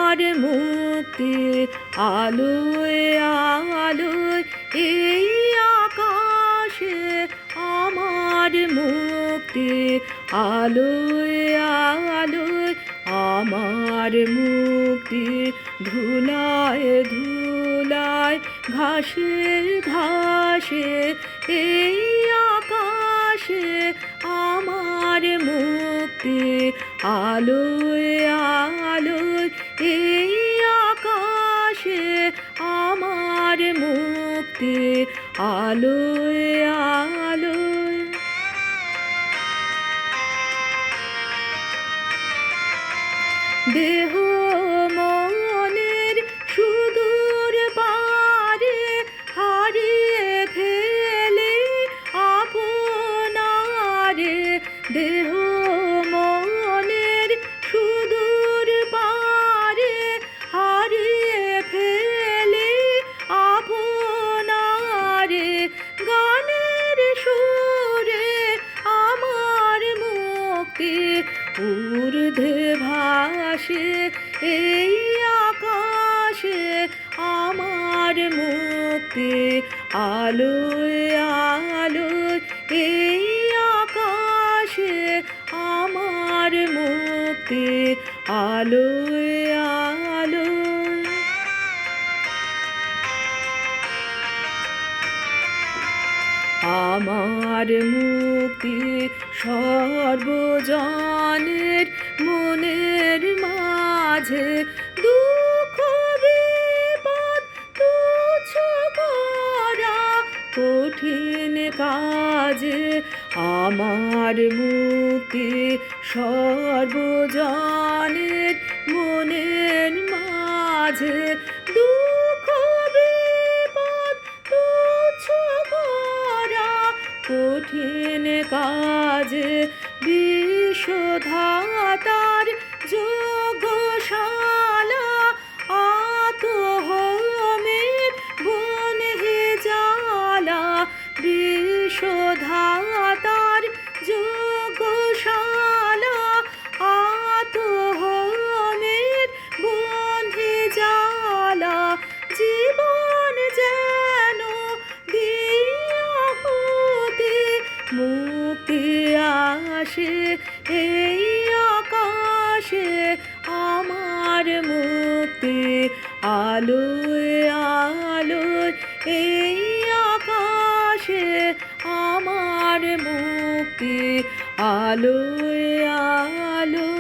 আমার মুক্তি আলোয় আলোয় এই আকাশে আমার মুক্তি আলোয় আলোয় আমার মুক্তি ধুলায় ধুলায় ঘাসে ঘাসে এই আকাশে আমার মুক্তি আলোয় আলোয় এই আকাশে আমার মুক্তি আলোয় আলোয় দেহ মনের সুদূর পারে হারিয়ে ফেলে আপনারে দেহ মনের সুদূর পারে হারিয়ে ফেলে আপনারে গানের সুরে আমার মুক্তি ঊর্ধ্বে ভাসে এই আকাশে আমার মুক্তি আলোয় আলোয় এই আকাশে আমার মুক্তি আলোয় আলোয় আমার মুক্তি সর্বজনের মনের মাঝে দুঃখ বিপদ তুচ্ছ করা কঠিন কাজে আমার মুক্তি সর্বজনের মনের মাঝে দুঃখ বিপদ তুচ্ছ করা কঠিন কাজে বিশ্বধাতার যোগশালা আতহমের বনে জ্বালা বিশ্বধাতার যোগশালা আতহমের বনে জ্বালা জীবন যেন দিয়া হতে মুক্তি আসে এই আকাশে আমার মুক্তি আলোয় আলোয় এই আকাশে আমার মুক্তি আলোয় আলোয়।